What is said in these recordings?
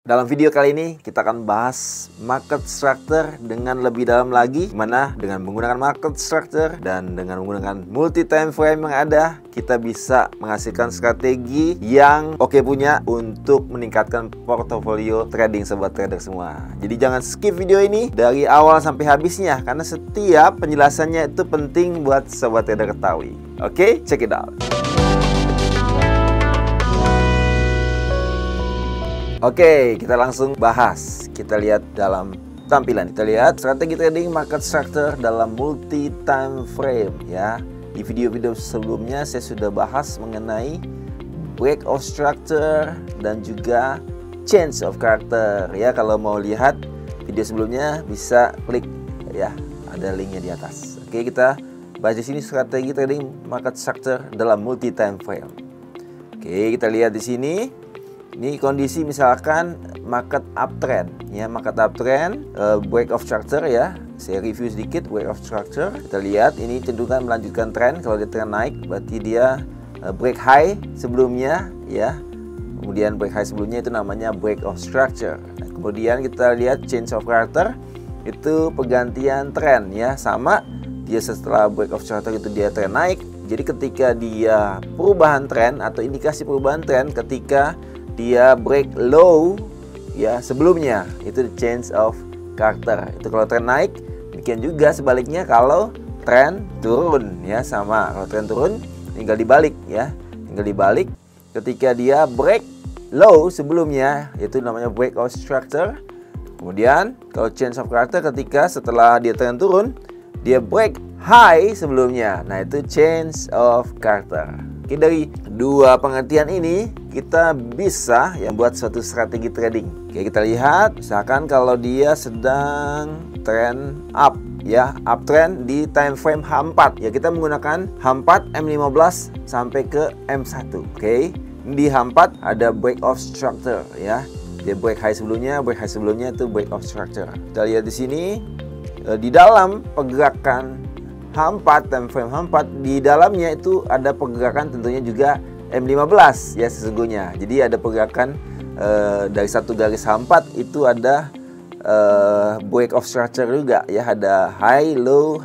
Dalam video kali ini kita akan bahas market structure dengan lebih dalam lagi, dimana dengan menggunakan market structure dan dengan menggunakan multi time frame yang ada, kita bisa menghasilkan strategi yang oke punya untuk meningkatkan portofolio trading sobat trader semua. Jadi jangan skip video ini dari awal sampai habisnya, karena setiap penjelasannya itu penting buat sobat trader ketahui. Oke, check it out. Oke, kita langsung bahas. Kita lihat dalam tampilan. Kita lihat strategi trading market structure dalam multi time frame ya. Di video-video sebelumnya saya sudah bahas mengenai break of structure dan juga change of character ya. Kalau mau lihat video sebelumnya bisa klik ya, ada linknya di atas. Oke, kita bahas di sini strategi trading market structure dalam multi time frame. Oke, kita lihat di sini. Ini kondisi misalkan market uptrend ya, market uptrend break of structure ya. Saya review sedikit break of structure. Kita lihat ini cenderung melanjutkan tren. Kalau dia tren naik berarti dia break high sebelumnya ya. Kemudian break high sebelumnya itu namanya break of structure. Nah, kemudian kita lihat change of character, itu pergantian tren ya. Sama dia setelah break of structure itu dia tren naik. Jadi ketika dia perubahan tren atau indikasi perubahan tren ketika dia break low ya sebelumnya, itu change of character. Itu kalau tren naik. Demikian juga sebaliknya kalau tren turun ya, sama. Kalau tren turun tinggal dibalik ya, tinggal dibalik ketika dia break low sebelumnya, itu namanya break of structure. Kemudian kalau change of character ketika setelah dia tren turun dia break high sebelumnya, nah itu change of character. Oke, dari dua pengertian ini kita bisa yang buat suatu strategi trading. Oke, kita lihat misalkan kalau dia sedang trend up ya, uptrend di time frame H4 ya, kita menggunakan H4 M15 sampai ke M1. Oke, di H4 ada break of structure ya, dia break high sebelumnya itu break of structure. Kita lihat di sini di dalam pergerakan H4, time frame H4, di dalamnya itu ada pergerakan tentunya juga M15 ya sesungguhnya. Jadi ada pergerakan dari satu garis H4 itu ada break of structure juga ya, ada high low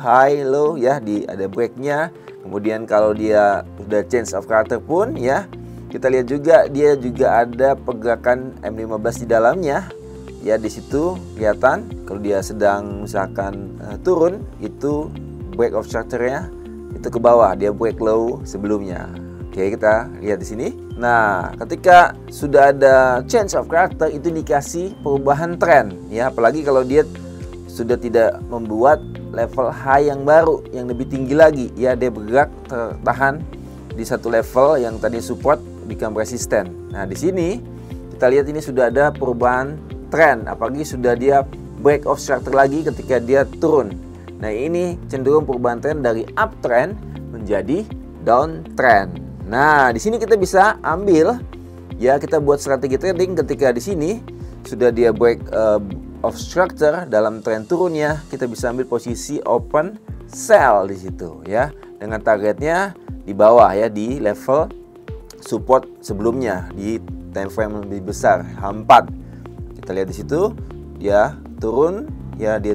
ya, ada breaknya. Kemudian kalau dia sudah change of character pun ya, kita lihat juga dia juga ada pergerakan M15 di dalamnya ya. Di situ kelihatan kalau dia sedang misalkan turun, itu break of structure-nya itu ke bawah, dia break low sebelumnya. Oke, kita lihat di sini. Nah, ketika sudah ada change of character, itu indikasi perubahan tren ya, apalagi kalau dia sudah tidak membuat level high yang baru yang lebih tinggi lagi ya, dia bergerak tertahan di satu level yang tadi support become resistant. Nah, di sini kita lihat ini sudah ada perubahan tren, apalagi sudah dia break of structure lagi ketika dia turun. Nah, ini cenderung perubahan tren dari uptrend menjadi downtrend. Nah, di sini kita bisa ambil ya, kita buat strategi trading ketika di sini sudah dia break of structure dalam tren turunnya, kita bisa ambil posisi open sell di situ ya, dengan targetnya di bawah ya, di level support sebelumnya di time frame lebih besar H4. Kita lihat di situ dia turun ya, dia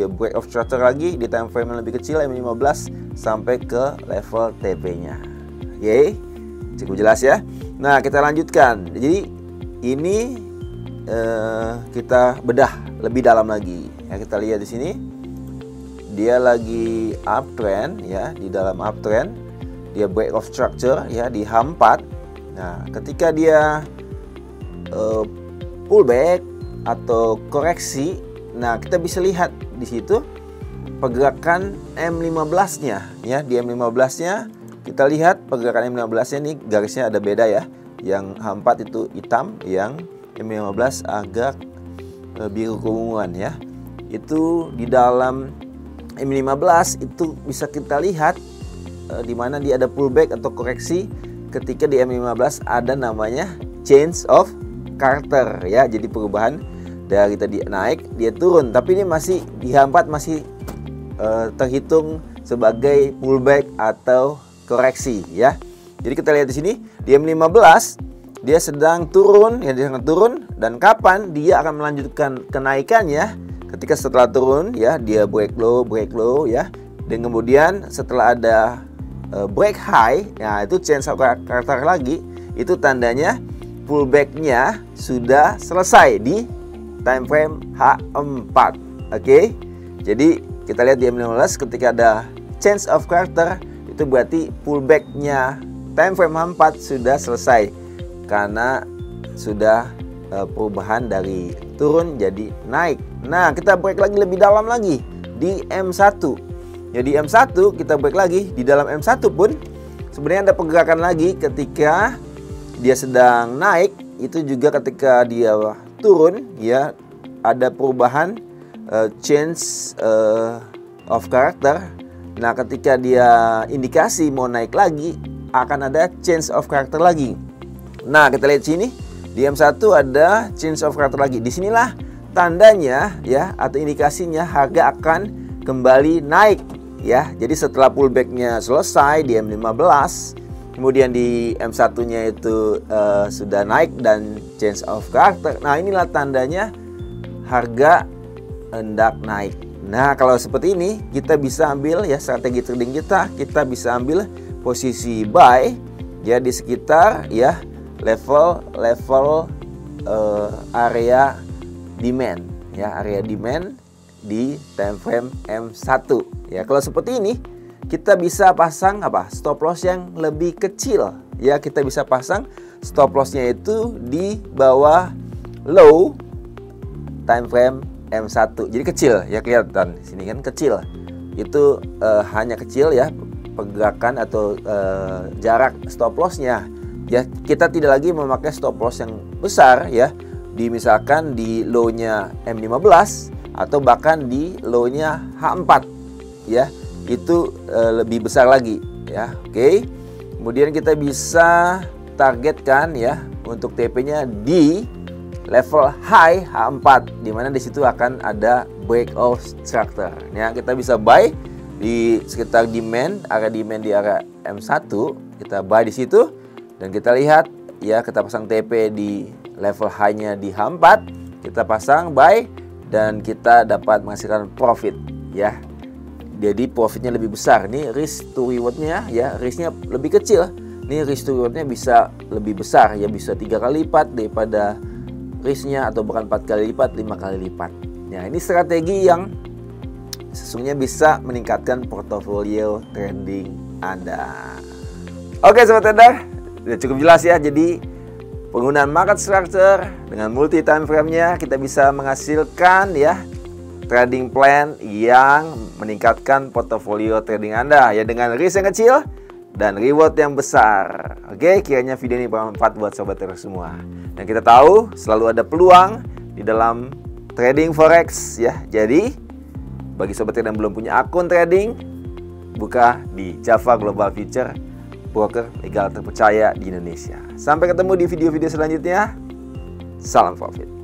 break of structure lagi di time frame yang lebih kecil M15 sampai ke level TP-nya. Oke, cukup jelas ya. Nah, kita lanjutkan. Jadi ini kita bedah lebih dalam lagi. Ya, kita lihat di sini dia lagi uptrend ya, di dalam uptrend dia break of structure ya di H4. Nah, ketika dia pullback atau koreksi, nah kita bisa lihat di situ pergerakan M15-nya ya. Di M15-nya kita lihat pergerakan M15-nya nih, garisnya ada beda ya. Yang H4 itu hitam, yang M15 agak biru keunguan ya. Itu di dalam M15 itu bisa kita lihat di mana dia ada pullback atau koreksi. Ketika di M15 ada namanya change of character ya. Jadi perubahan dari tadi naik dia turun, tapi ini masih di H4 masih terhitung sebagai pullback atau koreksi ya. Jadi kita lihat di sini di M15 dia sedang turun ya, dia sedang turun dan kapan dia akan melanjutkan kenaikannya. Ketika setelah turun ya, dia break low ya. Dan kemudian setelah ada break high, nah itu change of character lagi. Itu tandanya pullback-nya sudah selesai di time frame H4. Oke. Jadi kita lihat di M15 ketika ada change of character, itu berarti pullback-nya time frame H4 sudah selesai karena sudah perubahan dari turun jadi naik. Nah, kita break lagi lebih dalam lagi di M1. Jadi M1 kita break lagi. Di dalam M1 pun sebenarnya ada pergerakan lagi ketika dia sedang naik. Itu juga ketika dia turun ya, ada perubahan change of character. Nah, ketika dia indikasi mau naik lagi, akan ada change of character lagi. Nah, kita lihat sini di M1 ada change of character lagi. Disinilah tandanya ya, atau indikasinya harga akan kembali naik ya. Jadi setelah pullbacknya selesai di M15, kemudian di M1-nya itu sudah naik dan change of character. Nah, inilah tandanya harga hendak naik. Nah, kalau seperti ini kita bisa ambil ya, strategi trading kita bisa ambil posisi buy ya di sekitar ya level area demand ya, area demand di time frame M1 ya. Kalau seperti ini kita bisa pasang stop loss yang lebih kecil ya. Kita bisa pasang stop lossnya itu di bawah low time frame M1. Jadi kecil ya, kelihatan sini kan kecil. Itu hanya kecil ya pergerakan atau jarak stop lossnya ya. Kita tidak lagi memakai stop loss yang besar ya, misalkan di low-nya M15 atau bahkan di low-nya H4 ya. Itu lebih besar lagi ya. Oke. Kemudian kita bisa targetkan ya untuk TP-nya di level high H4, di mana di situ akan ada breakout structure. Ya, kita bisa buy di sekitar demand, area demand di area M1, kita buy di situ dan kita lihat ya, kita pasang TP di level high-nya di H4, kita pasang buy dan kita dapat menghasilkan profit ya. Jadi profitnya lebih besar. Ini risk to reward-nya ya, risk-nya lebih kecil. Ini risk to reward-nya bisa lebih besar ya, bisa 3 kali lipat daripada risk-nya, atau bahkan 4 kali lipat, 5 kali lipat. Nah, ini strategi yang sesungguhnya bisa meningkatkan portofolio trading Anda. Oke sobat trader, sudah cukup jelas ya. Jadi penggunaan market structure dengan multi time frame-nya kita bisa menghasilkan ya trading plan yang meningkatkan portofolio trading Anda ya, dengan risk yang kecil dan reward yang besar. Oke, kiranya video ini bermanfaat buat sobat trader semua. Dan kita tahu selalu ada peluang di dalam trading forex ya. Jadi bagi sobat trader yang belum punya akun trading, buka di Java Global Future, broker legal terpercaya di Indonesia. Sampai ketemu di video-video selanjutnya. Salam profit.